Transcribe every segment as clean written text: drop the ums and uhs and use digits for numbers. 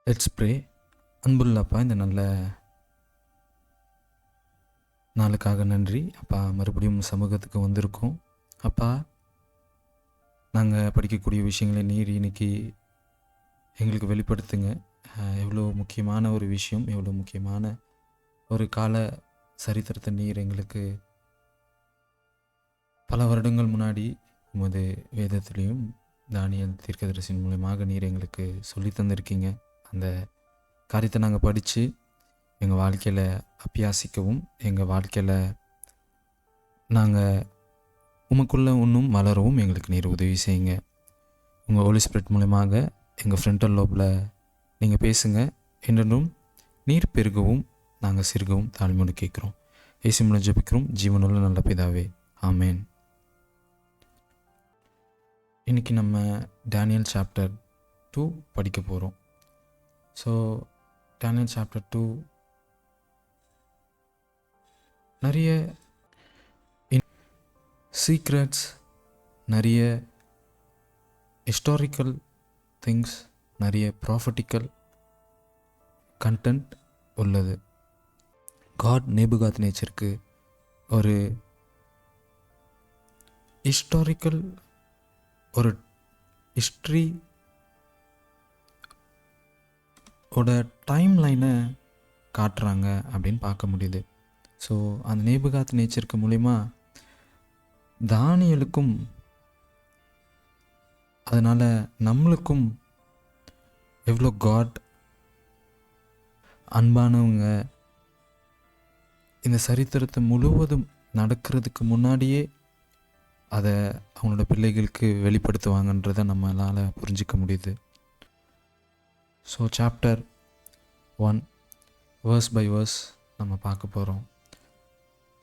Let's pray. அன்புள்ள அப்பா, இந்த நல்ல நாளுக்காக நன்றி அப்பா. மறுபடியும் சமூகத்துக்கு வந்திருக்கோம் அப்பா. நாங்கள் படிக்கக்கூடிய விஷயங்களை நீர் இன்னைக்கு எங்களுக்கு வெளிப்படுத்துங்க. எவ்வளோ முக்கியமான ஒரு விஷயம், எவ்வளோ முக்கியமான ஒரு கால சரித்திரத்தை நீர் எங்களுக்கு பல வருடங்கள் முன்னாடி உமது வேதத்திலையும் தானியல் தீர்க்கதரிசியின் மூலமாக நீர் எங்களுக்கு சொல்லி தந்திருக்கீங்க. அந்த காரியத்தை நாங்கள் படித்து எங்கள் வாழ்க்கையில் அபியாசிக்கவும், எங்கள் வாழ்க்கையில் நாங்கள் உமக்குள்ளே இன்னும் வளரவும் எங்களுக்கு நீர் உதவி செய்யுங்க. உங்கள் ஹோலி ஸ்பிரிட் மூலமாக எங்கள் ஃப்ரண்டல் லோபில் நீங்கள் பேசுங்க. என்றும் நீர் பெருகவும் நாங்கள் சிறுகவும் தாழ்மையோடு கேட்குறோம். இயேசு மூலம் ஜெபிக்கிறோம் ஜீவனுள்ள நல்ல பிதாவே, ஆமேன். இன்றைக்கி நம்ம டேனியல் சாப்டர் 2 படிக்க போகிறோம். ஸோ டேனியல் சாப்டர் 2 நிறைய சீக்ரெட்ஸ், நிறைய ஹிஸ்டாரிக்கல் திங்ஸ், நிறைய ப்ராஃபட்டிக்கல் கண்டென்ட் உள்ளது. காட் நேபுகாத்நேச்சருக்கு ஒரு ஹிஸ்டாரிக்கல், ஒரு ஹிஸ்ட்ரி ஓட டைம் லைனை காட்டுறாங்க அப்படின்னு பார்க்க முடியுது. ஸோ அந்த நேபுகாத்நேச்சருக்கு மூலிமா தானியலுக்கும் அதனால் நம்மளுக்கும் எவ்வளோ காட் அன்பானவங்க, இந்த சரித்திரத்தை முழுவதும் நடக்கிறதுக்கு முன்னாடியே அதை அவங்களோட பிள்ளைகளுக்கு வெளிப்படுத்துவாங்கன்றதை நம்மளால் புரிஞ்சிக்க முடியுது. So chapter 1 verse by verse நம்ம பார்க்க போகிறோம்.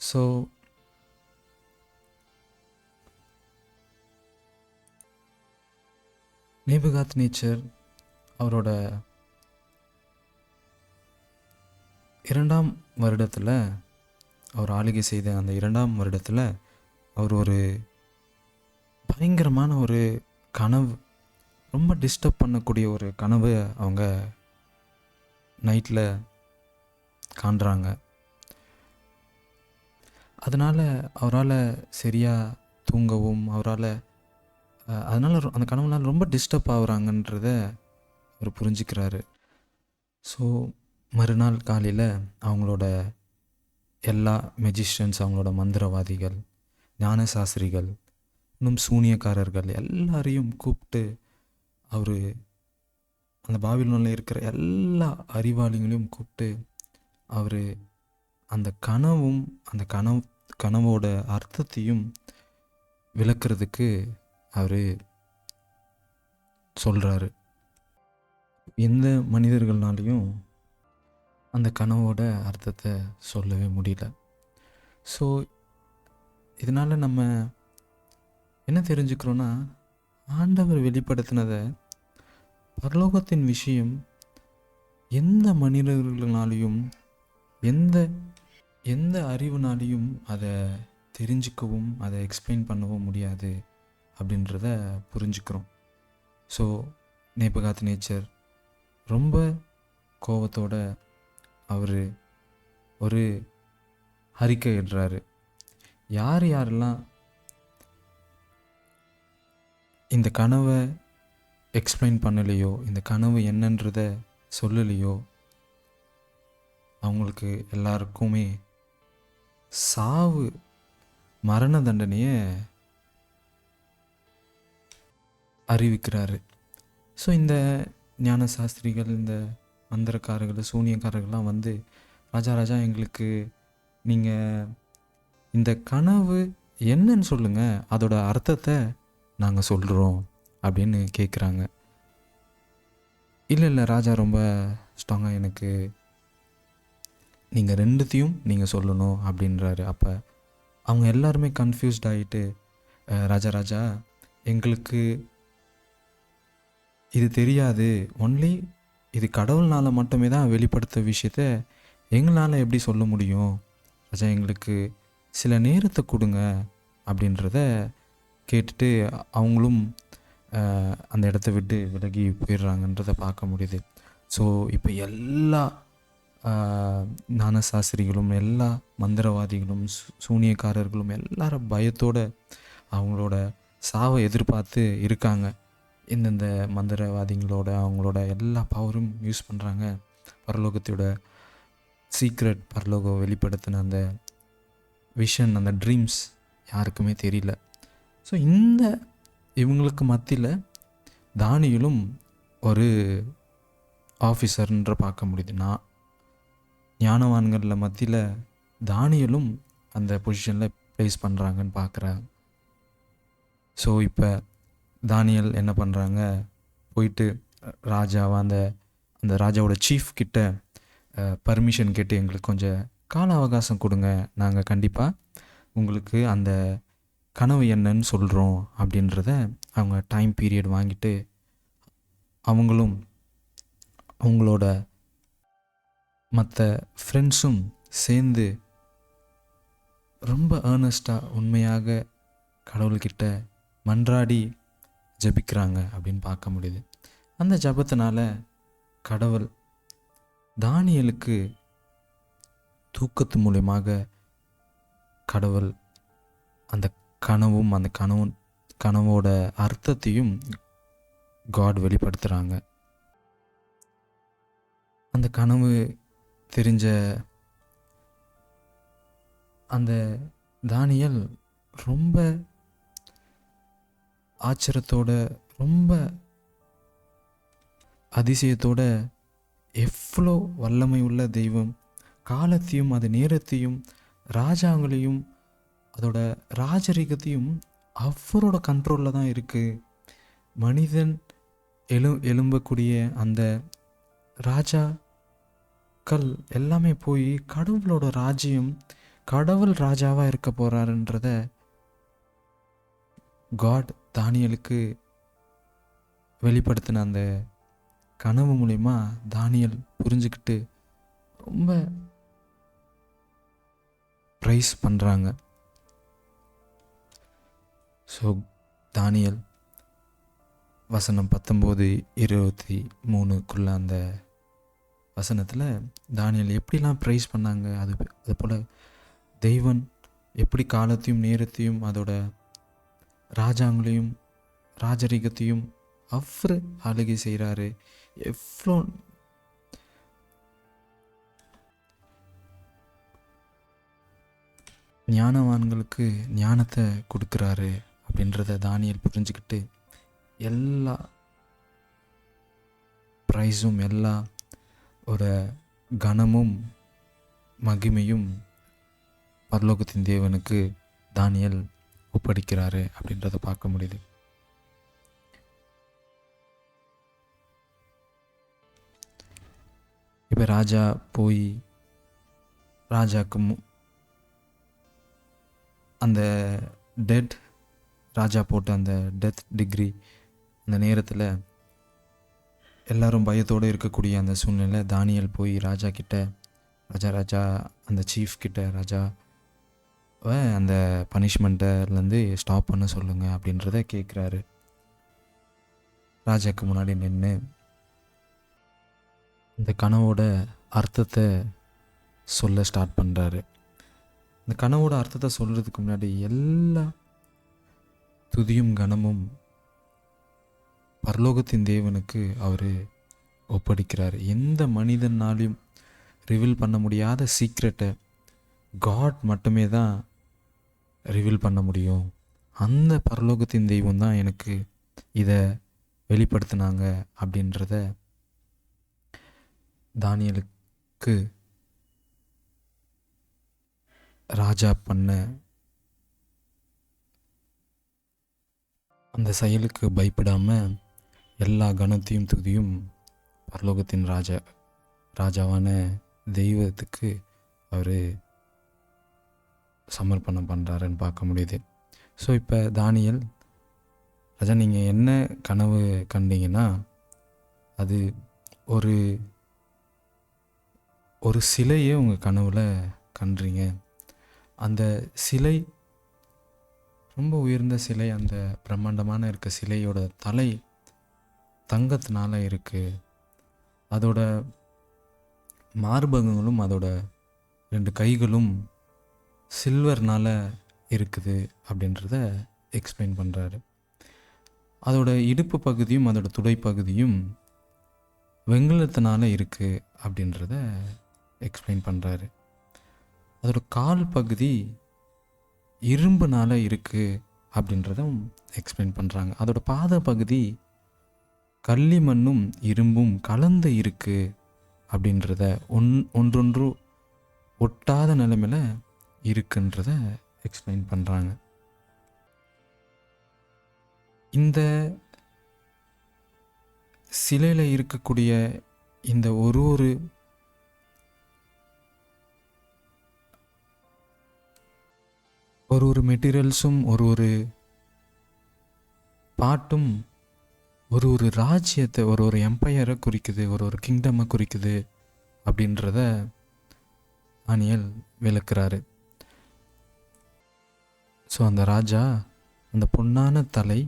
ஸோ நேபுகாத்நேச்சர் அவரோட 2ஆம் வருடத்தில், அவர் ஆளுகை செய்த அந்த 2ஆம் வருடத்தில் அவர் ஒரு பயங்கரமான ஒரு கனவு, ரொம்ப டிஸ்டர்ப் பண்ணக்கூடிய ஒரு கனவு அவங்க நைட்டில் காண்றாங்க. அதனால் அவரால் சரியாக தூங்கவும், அதனால் அந்த கனவுனால் ரொம்ப டிஸ்டர்ப் ஆகுறாங்கன்றத அவர் புரிஞ்சுக்கிறாரு. ஸோ மறுநாள் காலையில் அவங்களோட எல்லா மெஜிஷியன்ஸ், அவங்களோட மந்திரவாதிகள், ஞான சாஸ்திரிகள், இன்னும் சூனியக்காரர்கள் எல்லாரையும் கூப்பிட்டு அவர் அந்த பாபிலோனில் இருக்கிற எல்லா அறிவாளிகளையும் கூப்பிட்டு அவர் அந்த கனவும் அந்த கனவோட அர்த்தத்தையும் விளக்குறதுக்கு அவர் சொல்கிறாரு. எந்த மனிதர்கள்னாலையும் அந்த கனவோட அர்த்தத்தை சொல்லவே முடியல. ஸோ இதனால் நம்ம என்ன தெரிஞ்சுக்கிறோன்னா, ஆண்டவர் வெளிப்படுத்தினதை, பரலோகத்தின் விஷயம் எந்த மனிதர்களாலையும் எந்த அறிவுனாலையும் அதை தெரிஞ்சுக்கவும் அதை எக்ஸ்பிளைன் பண்ணவும் முடியாது அப்படின்றத புரிஞ்சுக்கிறோம். ஸோ நேபுகாத்நேச்சர் ரொம்ப கோபத்தோட அவர் ஒரு அறிக்கை இடுறாரு. யாரெல்லாம் இந்த கனவை எக்ஸ்பிளைன் பண்ணலையோ, இந்த கனவு என்னன்றத சொல்லலையோ, அவங்களுக்கு எல்லாருக்குமே சாவு, மரண தண்டனையை அறிவிக்கிறாரு. ஸோ இந்த ஞான சாஸ்திரிகள், இந்த மந்திரக்காரர்கள், சூனியக்காரர்கள்லாம் வந்து, ராஜா எங்களுக்கு நீங்கள் இந்த கனவு என்னன்னு சொல்லுங்கள், அதோட அர்த்தத்தை நாங்கள் சொல்கிறோம் அப்படின்னு கேட்குறாங்க. இல்லை ராஜா ரொம்ப ஸ்ட்ராங்காக, எனக்கு நீங்கள் ரெண்டுத்தையும் நீங்கள் சொல்லணும் அப்படின்றாரு. அப்போ அவங்க எல்லாருமே கன்ஃபியூஸ்ட் ஆகிட்டு, ராஜா எங்களுக்கு இது தெரியாது, ஒன்லி இது கடவுள்னால் மட்டுமே தான் வெளிப்படுத்த விஷயத்த எங்களால் எப்படி சொல்ல முடியும், ராஜா எங்களுக்கு சில நேரத்தை கொடுங்க அப்படின்றத கேட்டுட்டு அவங்களும் அந்த இடத்த விட்டு விலகி போயிடுறாங்கன்றதை பார்க்க முடியுது. ஸோ இப்போ எல்லா ஞானசாஸ்திரிகளும், எல்லா மந்திரவாதிகளும், சூனியக்காரர்களும் எல்லாரும் பயத்தோட அவங்களோட சாவை எதிர்பார்த்து இருக்காங்க. இந்தந்த மந்திரவாதிகளோட அவங்களோட எல்லா பவரும் யூஸ் பண்ணுறாங்க. பரலோகத்தோட சீக்ரெட், பரலோகம் வெளிப்படுத்தின அந்த விஷன், அந்த ட்ரீம்ஸ் யாருக்குமே தெரியல. ஸோ இவங்களுக்கு மத்தியில் தானியேலும் ஒரு ஆஃபீஸர்ன்ற பார்க்க முடியுது. ஞானவான்களில் மத்தியில் தானியேலும் அந்த பொசிஷனில் ப்ளேஸ் பண்ணுறாங்கன்னு பார்க்குறாங்க. ஸோ இப்போ தானியேல் என்ன பண்ணுறாங்க, போயிட்டு ராஜாவை அந்த ராஜாவோட சீஃப் கிட்ட பர்மிஷன் கேட்டு எங்களுக்கு கொஞ்சம் கால அவகாசம் கொடுங்க, நாங்கள் கண்டிப்பாக உங்களுக்கு அந்த கனவு என்னன்னு சொல்கிறோம் அப்படின்றத அவங்க டைம் பீரியட் வாங்கிட்டு அவங்களும் அவங்களோட மற்ற ஃப்ரெண்ட்ஸும் சேர்ந்து ரொம்ப ஏர்னஸ்டாக உண்மையாக கடவுள்கிட்ட மன்றாடி ஜெபிக்கிறாங்க அப்படின்னு பார்க்க முடியுது. அந்த ஜெபத்தினால கடவுள் தானியேலுக்கு தூக்கத்து மூலமாக கடவுள் அந்த கனவோட அர்த்தத்தையும் காட் வெளிப்படுத்துகிறாங்க. அந்த கனவு தெரிஞ்ச அந்த தானியேல் ரொம்ப ஆச்சரியத்தோட, ரொம்ப அதிசயத்தோட, எவ்வளோ வல்லமை உள்ள தெய்வம், காலத்தையும் அது நேரத்தையும் ராஜாங்களையும் அதோட ராஜரீகத்தையும் அவரோட கண்ட்ரோலில் தான் இருக்குது. மனிதன் எழும்பக்கூடிய அந்த ராஜாக்கள் எல்லாமே போய் கடவுளோட ராஜ்யம், கடவுள் ராஜாவாக இருக்க போகிறாருன்றத காட் தானியேலுக்கு வெளிப்படுத்தின அந்த கனவு மூலிமா தானியேல் புரிஞ்சுக்கிட்டு ரொம்ப ப்ரைஸ் பண்ணுறாங்க. ஸோ தானியேல் வசனம் 19-23 அந்த வசனத்தில் தானியேல் எப்படிலாம் ப்ரைஸ் பண்ணாங்க, அது போல் தெய்வன் எப்படி காலத்தையும் நேரத்தையும் அதோட ராஜாங்களையும் ராஜரீகத்தையும் அவர் ஆளுகை செய்கிறாரு, எவ்வளோ ஞானவான்களுக்கு ஞானத்தை கொடுக்குறாரு அப்படின்றத தானியேல் புரிஞ்சுக்கிட்டு எல்லா ப்ரைஸும், எல்லா ஒரு கனமும் மகிமையும் பரலோகத்தின் தேவனுக்கு தானியேல் ஒப்படைக்கிறாரு அப்படின்றத பார்க்க முடியுது. இப்போ ராஜா போய் ராஜாக்கு அந்த ராஜா போட்ட அந்த டெத் டிகிரி அந்த நேரத்தில் எல்லாரும் பயத்தோடு இருக்கக்கூடிய அந்த சூழ்நிலை, தானியேல் போய் ராஜா கிட்ட ராஜா அந்த சீஃப் கிட்ட ராஜாவை அந்த பனிஷ்மெண்ட்டிலேருந்து ஸ்டாப் பண்ண சொல்லுங்கள் அப்படின்றத கேட்குறாரு. ராஜாக்கு முன்னாடி நின்று இந்த கனவோட அர்த்தத்தை சொல்ல ஸ்டார்ட் பண்ணுறாரு. இந்த கனவோட அர்த்தத்தை சொல்கிறதுக்கு முன்னாடி எல்லா துதியும் கனமும் பரலோகத்தின் தேவனுக்கு அவர் ஒப்படைக்கிறார். எந்த மனிதனாலையும் ரிவீல் பண்ண முடியாத சீக்ரெட்டை காட் மட்டுமே தான் ரிவீல் பண்ண முடியும். அந்த பரலோகத்தின் தெய்வம் தான் எனக்கு இதை வெளிப்படுத்தினாங்க அப்படின்றத தானியேலுக்கு ராஜா பண்ண அந்த செயலுக்கு பயப்படாமல் எல்லா கனத்தையும் துதியும் பரலோகத்தின் ராஜாவான தெய்வத்துக்கு அவர் சமர்ப்பணம் பண்ணுறாருன்னு பார்க்க முடியுது. ஸோ இப்போ தானியேல், ராஜா நீங்கள் என்ன கனவு கண்டீங்கன்னா அது ஒரு சிலையை உங்கள் கனவில் கண்டுறீங்க. அந்த சிலை ரொம்ப உயர்ந்த சிலை, அந்த பிரம்மாண்டமான இருக்க சிலையோட தலை தங்கத்தினால இருக்குது. அதோட மார்பகங்களும் அதோட 2 கைகளும் சில்வர்னால் இருக்குது அப்படின்றத எக்ஸ்பிளைன் பண்ணுறாரு. அதோட இடுப்பு பகுதியும் அதோட துடை பகுதியும் வெண்கலத்தினால இருக்குது அப்படின்றத எக்ஸ்பிளைன் பண்ணுறாரு. அதோட கால் பகுதி இரும்புனால இருக்குது அப்படின்றதும் எக்ஸ்பிளைன் பண்ணுறாங்க. அதோட பாத பகுதி களிமண்ணும் இரும்பும் கலந்து இருக்குது அப்படின்றத ஒன்றொன்று ஒட்டாத நிலைமையில் இருக்குன்றத எக்ஸ்பிளைன் பண்ணுறாங்க. இந்த சிலையில் இருக்கக்கூடிய இந்த ஒரு மெட்டீரியல்ஸும் ஒரு பாட்டும் ஒரு ராஜ்யத்தை ஒரு எம்பையரை குறிக்குது, ஒரு கிங்டமை குறிக்குது அப்படின்றத தானியேல் விளக்குறாரு. ஸோ அந்த ராஜா, அந்த பொன்னான தலை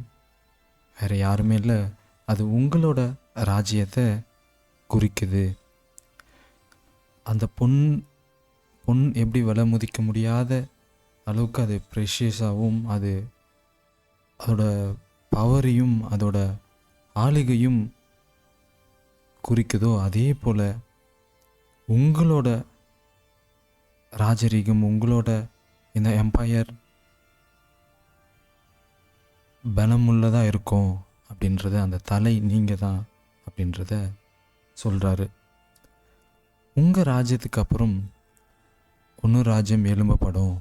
வேறு யாருமே இல்லை, அது உங்களோட ராஜ்யத்தை குறிக்குது. அந்த பொன் எப்படி விலை மதிக்க முடியாத அளவுக்கு அது ப்ரெஷியஸாகவும் அதோட பவரையும் அதோட ஆளுகையும் குறிக்குதோ, அதே போல் உங்களோட ராஜரீகம், உங்களோட இந்த எம்பையர் பலமுள்ளதாக இருக்கும் அப்படின்றத, அந்த தலை நீங்கள் தான் அப்படின்றத சொல்கிறாரு. உங்கள் ராஜ்யத்துக்கு அப்புறம் இன்னொரு ராஜ்யம் எழும்பப்படும்.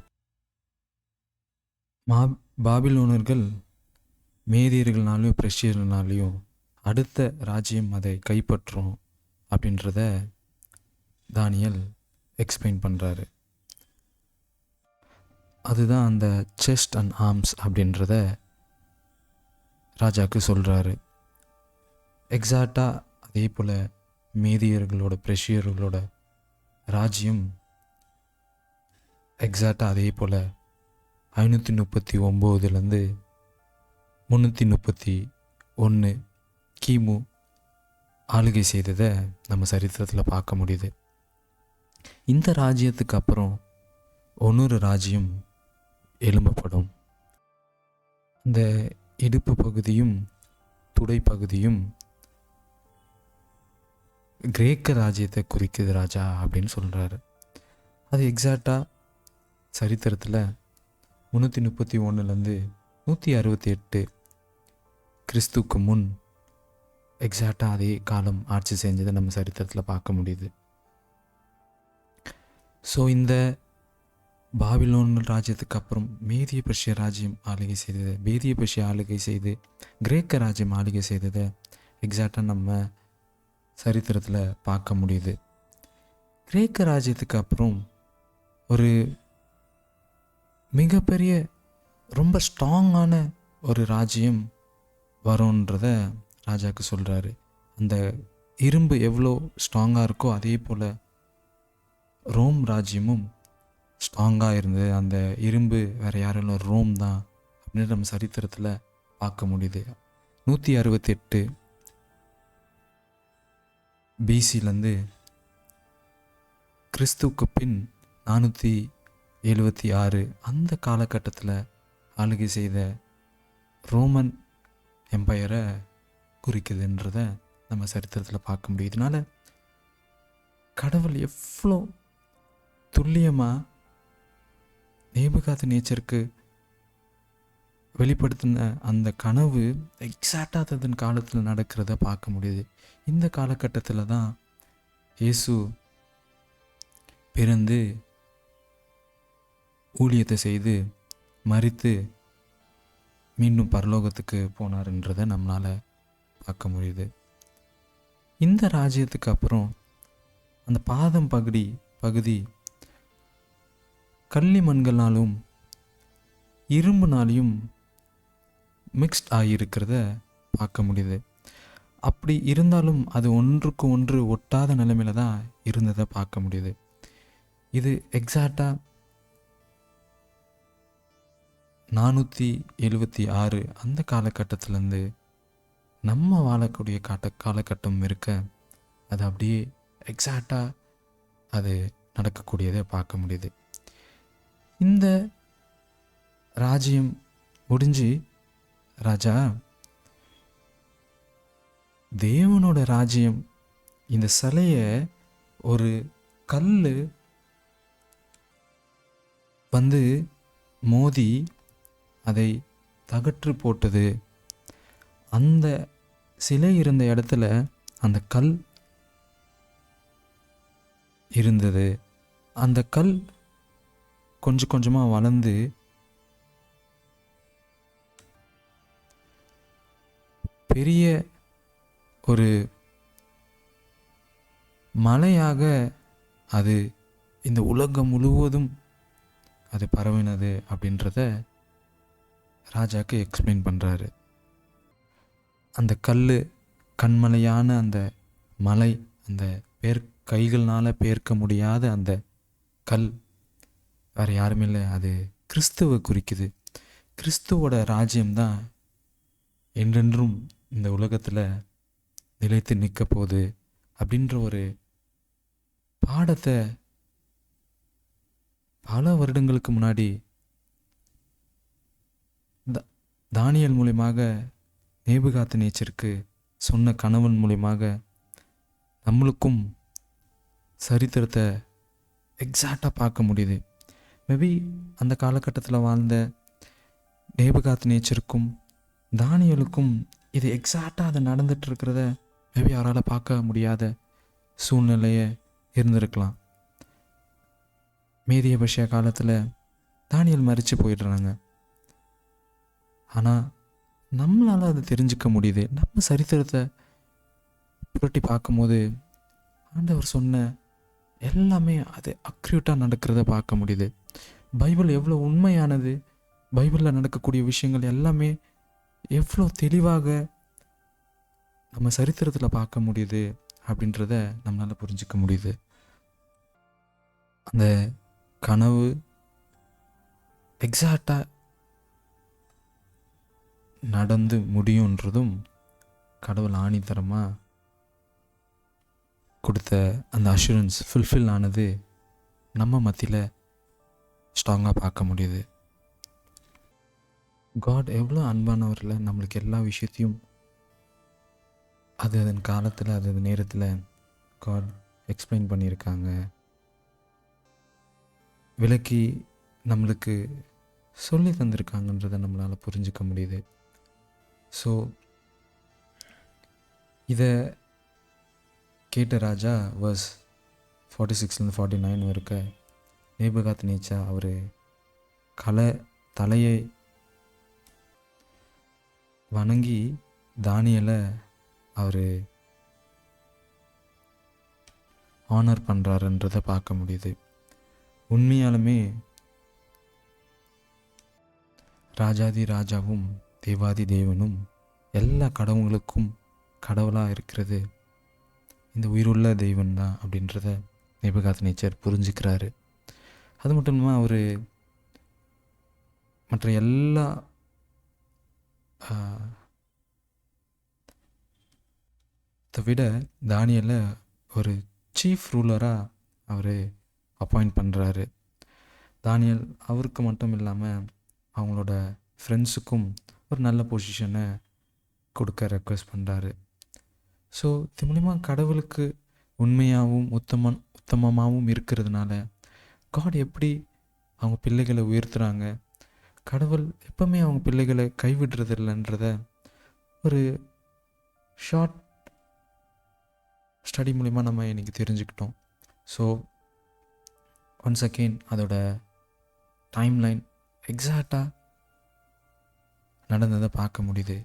பாபிலோனர்கள் மேதியர்கள்னாலையும் பிரஷ்யர்கள்னாலையும் அடுத்த ராஜ்யம் அதை கைப்பற்றும் அப்படின்றத தானியேல் எக்ஸ்பிளைன் பண்ணுறாரு. அதுதான் அந்த செஸ்ட் அண்ட் ஆர்ம்ஸ் அப்படின்றத ராஜாவுக்கு சொல்கிறாரு. எக்ஸாக்டாக அதே போல் மேதியர்களோட பிரஷ்யர்களோட ராஜ்யம் எக்ஸாக்டாக அதே போல் 539 331 கிமு ஆளுகை செய்ததை நம்ம சரித்திரத்தில் பார்க்க முடியுது. இந்த ராஜ்யத்துக்கு அப்புறம் இன்னொரு ராஜ்யம் எழும்பப்படும். இந்த இடுப்பு பகுதியும் துடை பகுதியும் கிரேக்க ராஜ்யத்தை குறிக்குது ராஜா அப்படின்னு சொல்கிறாரு. அது எக்ஸாக்டாக சரித்திரத்தில் 331 168 கிறிஸ்துக்கு முன் எக்ஸாக்டாக அதே காலம் ஆட்சி செஞ்சதை நம்ம சரித்திரத்தில் பார்க்க முடியுது. ஸோ இந்த பாபிலோன் ராஜ்யத்துக்கு அப்புறம் மேதிய பெர்ஷிய ராஜ்யம் ஆளுகை செய்தது, பேதிய பெர்ஷியா ஆளுகை செய்து கிரேக்க ராஜ்யம் ஆளுகை செய்ததை எக்ஸாக்டாக நம்ம சரித்திரத்தில் பார்க்க முடியுது. கிரேக்க ராஜ்யத்துக்கு அப்புறம் ஒரு மிகப்பெரிய ரொம்ப ஸ்ட்ராங்கான ஒரு ராஜ்யம் வரும்ன்றத ராஜாவுக்கு சொல்கிறாரு. அந்த இரும்பு எவ்வளோ ஸ்ட்ராங்காக இருக்கோ அதே போல் ரோம் ராஜ்யமும் ஸ்ட்ராங்காக இருந்தது. அந்த இரும்பு வேறு யாரும் இல்லை, ரோம் தான் அப்படின்னு நம்ம சரித்திரத்தில் பார்க்க முடியுது. 168 பிசிலேருந்து கிறிஸ்துவுக்கு பின் 476 அந்த காலகட்டத்தில் ஆளுகை செய்த ரோமன் எம்பையரை குறிக்குதுன்றத நம்ம சரித்திரத்தில் பார்க்க முடியும். இதனால் கடவுள் எவ்வளோ துல்லியமாக நேபுகாத்நேச்சருக்கு வெளிப்படுத்தின அந்த கனவு எக்ஸாக்டாக அதன் காலத்தில் நடக்கிறத பார்க்க முடியுது. இந்த காலகட்டத்தில் தான் இயேசு பிறந்து ஊழியத்தை செய்து மரித்து மீண்டும் பரலோகத்துக்கு போனார்ன்றதை நம்மளால் பார்க்க முடியுது. இந்த ராஜ்யத்துக்கு அப்புறம் அந்த பாதம் பகுதி கள்ளி மண்களாலும் இரும்புனாலையும் மிக்ஸ்ட் ஆகியிருக்கிறத பார்க்க முடியுது. அப்படி இருந்தாலும் அது ஒன்றுக்கு ஒன்று ஒட்டாத நிலைமையில தான் இருந்ததை பார்க்க முடியுது. இது எக்ஸாக்டாக 476 அந்த காலகட்டத்திலேருந்து நம்ம வாழக்கூடிய காலகட்டம் இருக்க அது அப்படியே எக்ஸாக்டாக அது நடக்கக்கூடியதை பார்க்க முடியுது. இந்த ராஜ்யம் முடிஞ்சு ராஜா தேவனோட ராஜ்யம் இந்த சிலையை ஒரு கல் வந்து மோதி அதை தகற்று போட்டது. அந்த சிலை இருந்த இடத்துல அந்த கல் இருந்தது. அந்த கல் கொஞ்சம் கொஞ்சமாக வளர்ந்து பெரிய ஒரு மலையாக அது இந்த உலகம் முழுவதும் அது பரவினது அப்படின்றத ராஜாக்கு எக்ஸ்பிளைன் பண்ணுறாரு. அந்த கல் கண்மலையான அந்த மலை, அந்த கைகள்னால் பெயர்க்க முடியாத அந்த கல் வேறு யாருமே இல்லை, அது கிறிஸ்துவை குறிக்குது. கிறிஸ்துவோட ராஜ்யம்தான் என்றென்றும் இந்த உலகத்தில் நிலைத்து நிற்க போகுது அப்படின்ற ஒரு பாடத்தை பல வருடங்களுக்கு முன்னாடி தானியேல் மூலியமாக நேபுகாத்நேச்சருக்கு சொன்ன கணவன் மூலியமாக நம்மளுக்கும் சரித்திரத்தை எக்ஸாக்டாக பார்க்க முடியுது. மேபி அந்த காலகட்டத்தில் வாழ்ந்த நேபுகாத்நேச்சருக்கும் தானியேலுக்கும் இது எக்ஸாக்டாக அது நடந்துட்டு இருக்கிறத மேபி அவரால் பார்க்க முடியாத சூழ்நிலையை இருந்திருக்கலாம். மேதிய பஷியா காலத்தில் தானியேல் மரித்து போயிடுறாங்க. ஆனால் நம்மளால் அதை தெரிஞ்சுக்க முடியுது. நம்ம சரித்திரத்தை புரட்டி பார்க்கும்போது ஆண்டவர் சொன்ன எல்லாமே அது அக்யூரேட்டாக நடக்கிறத பார்க்க முடியுது. பைபிள் எவ்வளோ உண்மையானது, பைபிளில் நடக்கக்கூடிய விஷயங்கள் எல்லாமே எவ்வளோ தெளிவாக நம்ம சரித்திரத்தில் பார்க்க முடியுது அப்படின்றத நம்மளால் புரிஞ்சிக்க முடியுது. அந்த கனவு எக்ஸாக்டாக நடந்து முடியுன்றதும் கடவுள் ஆணித்தரமாக கொடுத்த அந்த அஷூரன்ஸ் ஃபுல்ஃபில் ஆனது நம்ம மத்தியில் ஸ்ட்ராங்காக பார்க்க முடியுது. காட் எவ்வளோ அன்பானவரில் நம்மளுக்கு எல்லா விஷயத்தையும் அது அதன் காலத்தில் அது நேரத்தில் காட் எக்ஸ்பிளைன் பண்ணியிருக்காங்க, விளக்கி நம்மளுக்கு சொல்லி தந்திருக்காங்கன்றதை நம்மளால் புரிஞ்சிக்க முடியுது. ஸோ இதை கேட்ட ராஜா வர்ஸ் 46 49 இருக்க நேபுகாத்நேச்சார் அவர் தலையை வணங்கி தானியேலை அவர் ஆனர் பண்ணுறாருன்றதை பார்க்க முடியுது. உண்மையாலுமே ராஜாதி ராஜாவும் தேவாதி தேவனும் எல்லா கடவுளுக்கும் கடவுளாக இருக்கிறது இந்த உயிருள்ள தெய்வன் தான் அப்படின்றத நேபுகாத்நேச்சர் புரிஞ்சுக்கிறாரு. அது மட்டும் இல்லாமல் அவர் மற்ற எல்லா விட தானியேலை ஒரு சீஃப் ரூலராக அவர் அப்பாயிண்ட் பண்ணுறாரு. தானியேல் அவருக்கு மட்டும் இல்லாமல் அவங்களோட ஃப்ரெண்ட்ஸுக்கும் ஒரு நல்ல பொசிஷனை கொடுக்க ரெக்வெஸ்ட் பண்ணுறாரு. ஸோ இது மூலிமா கடவுளுக்கு உண்மையாகவும் உத்தமமாகவும் இருக்கிறதுனால காட் எப்படி அவங்க பிள்ளைகளை உயர்த்துகிறாங்க, கடவுள் எப்பவுமே அவங்க பிள்ளைகளை கைவிடுறது இல்லைன்றத ஒரு ஷார்ட் ஸ்டடி மூலிமா நம்ம இன்றைக்கி தெரிஞ்சுக்கிட்டோம். ஸோ ஒன்ஸ் அகெயின் அதோட டைம்லைன் எக்ஸாக்டாக நடந்ததை பார்க்க முடியுது.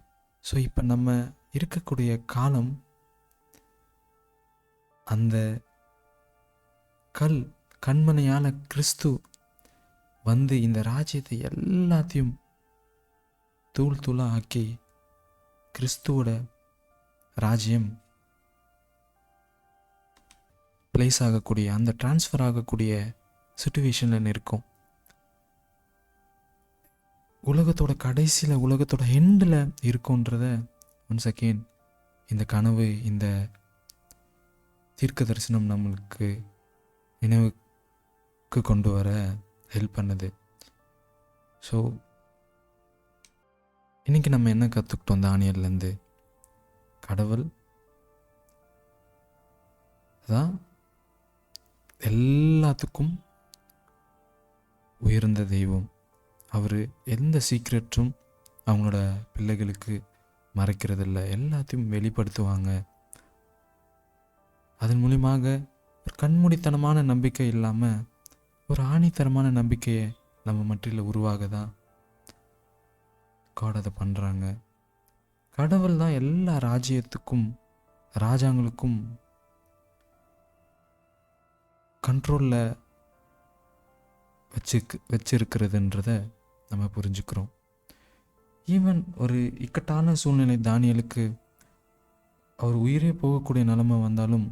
ஸோ இப்போ நம்ம இருக்கக்கூடிய காலம் அந்த கண்மனையான கிறிஸ்து வந்து இந்த ராஜ்யத்தை எல்லாத்தையும் தூள் தூளாக ஆக்கி கிறிஸ்துவோட ராஜ்யம் பிளேஸ் ஆகக்கூடிய அந்த டிரான்ஸ்ஃபர் ஆகக்கூடிய சிச்சுவேஷனில் இருக்கும். உலகத்தோட கடைசியில் உலகத்தோட எண்டில் இருக்கும்ன்றத ஒன்ஸ் அகெயின் இந்த கனவு இந்த தீர்க்க தரிசனம் நம்மளுக்கு நினைவுக்கு கொண்டு வர ஹெல்ப் பண்ணுது. ஸோ இன்றைக்கி நம்ம என்ன கற்றுக்கிட்டோம் தானியல்லேருந்து? கடவுள் தான் எல்லாத்துக்கும் உயர்ந்த தெய்வம். அவர் எந்த சீக்ரெட்டும் அவங்களோட பிள்ளைகளுக்கு மறைக்கிறதில்ல, எல்லாத்தையும் வெளிப்படுத்துவாங்க. அதன் மூலியமாக ஒரு கண்மூடித்தனமான நம்பிக்கை இல்லாமல் ஒரு ஆணித்தரமான நம்பிக்கையை நம்ம மட்டில் உருவாக தான் காட் அதை பண்ணுறாங்க. கடவுள் தான் எல்லா ராஜ்யத்துக்கும் ராஜாங்களுக்கும் கண்ட்ரோலில் வச்சிருக்கிறதுன்றத நம்ம புரிஞ்சுக்கிறோம். ஈவன் ஒரு இக்கட்டான சூழ்நிலை தானியலுக்கு அவர் உயிரே போகக்கூடிய நிலைமை வந்தாலும்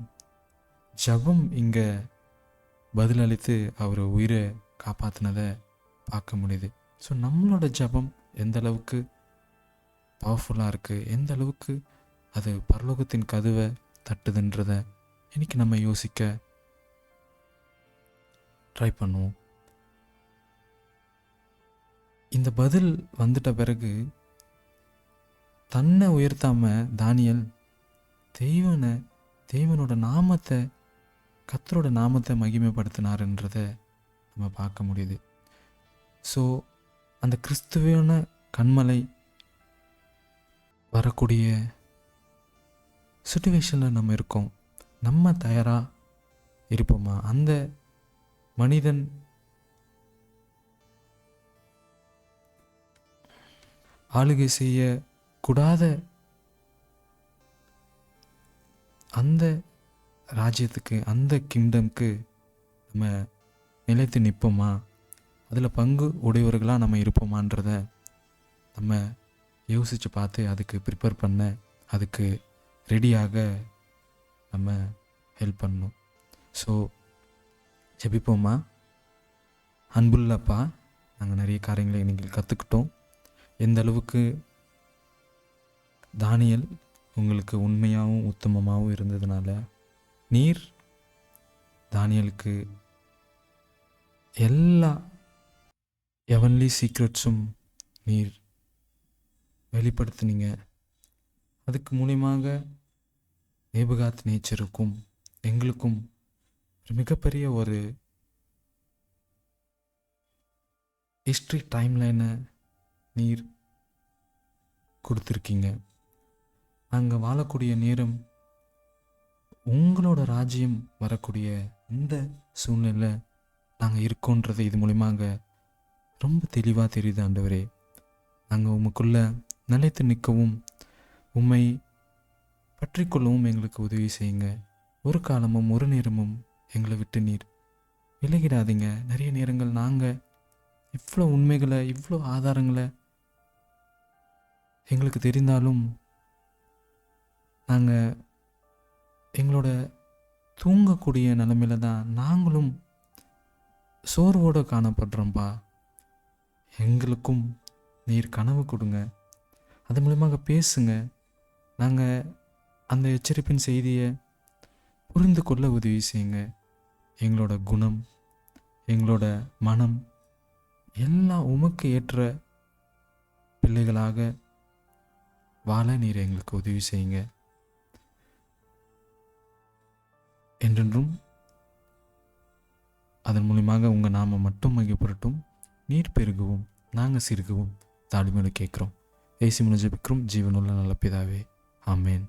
ஜெபம் இங்கே பதிலளித்து அவர் உயிரை காப்பாற்றினதை பார்க்க முடியுது. ஸோ நம்மளோட ஜெபம் எந்த அளவுக்கு பவர்ஃபுல்லாக இருக்குது, எந்த அளவுக்கு அது பரலோகத்தின் கதவை தட்டுதுன்றதை இன்றைக்கி நம்ம யோசிக்க ட்ரை பண்ணுவோம். இந்த பதில் வந்துட்ட பிறகு தன்னை உயர்த்தாமல் தானியல் தேவனோட நாமத்தை, கர்த்தரோட நாமத்தை மகிமைப்படுத்தினார்ன்றதை நம்ம பார்க்க முடியுது. ஸோ அந்த கிறிஸ்துவான கண்மலை வரக்கூடிய சிச்சுவேஷனில் நம்ம இருக்கோம். நம்ம தயாராக இருப்போமா? அந்த மனிதன் ஆளுகை செய்யக்கூடாத அந்த ராஜ்யத்துக்கு, அந்த கிங்டம்க்கு நம்ம நிலைத்து நிற்போமா? அதில் பங்கு உடையவர்களாக நம்ம இருப்போமான்றத நம்ம யோசித்து பார்த்து அதுக்கு ப்ரிப்பேர் பண்ண, அதுக்கு ரெடியாக நம்ம ஹெல்ப் பண்ணணும். ஸோ ஜெபிப்போமா? அன்புள்ளப்பா, நாங்கள் நிறைய காரியங்களை இன்றைக்கி கற்றுக்கிட்டோம். எந்த அளவுக்கு தானியல் உங்களுக்கு உண்மையாகவும் உத்தமமாகவும் இருந்ததுனால நீர் தானியலுக்கு எல்லா ஹெவன்லி சீக்ரெட்ஸும் நீர் வெளிப்படுத்தினீங்க. அதுக்கு மூலியமாக நேபுகாத் நேச்சருக்கும் எங்களுக்கும் ஒரு மிகப்பெரிய ஒரு ஹிஸ்ட்ரி டைம்லைனை நீர் கொடுத்துருக்கீங்க. நாங்கள் வாழக்கூடிய நேரம் உங்களோட ராஜ்யம் வரக்கூடிய இந்த சூழ்நிலை நாங்கள் இருக்கோன்றது இது மூலியமாக ரொம்ப தெளிவாக தெரியுது. ஆண்டவரே, நாங்கள் உமக்குள்ளே நிலைத்து நிற்கவும் உம்மை பற்றி கொள்ளவும் எங்களுக்கு உதவி செய்யுங்க. ஒரு காலமும் ஒரு நேரமும் எங்களை விட்டு நீர் விலகிடாதீங்க. நிறைய நேரங்கள் நாங்கள் இவ்வளோ உண்மைகளை, இவ்வளோ ஆதாரங்களை எங்களுக்கு தெரிந்தாலும் நாங்கள் எங்களோட தூங்கக்கூடிய நிலைமையில தான் நாங்களும் சோர்வோடு காணப்படுறோம்ப்பா. எங்களுக்கும் நீர் கனவு கொடுங்க, அது மூலமாக பேசுங்க. நாங்கள் அந்த எச்சரிப்பின் செய்தியை புரிந்து கொள்ள உதவி செய்யுங்க. எங்களோட குணம், எங்களோட மனம் எல்லாம் உமக்கு ஏற்ற பிள்ளைகளாக வாழ நீர் எங்களுக்கு உதவி செய்யுங்க. என்றென்றும் அதன் மூலியமாக உங்கள் நாம மட்டும் மகிழ்ப்படட்டும். நீர் பெருகவும் நாங்கள் சிறுகவும் தாழ்மையோடு கேட்குறோம். ஏசி மூலம் ஜெபிக்கிறோம் ஜீவனுள்ள நல்ல பிதாவே, ஆமேன்.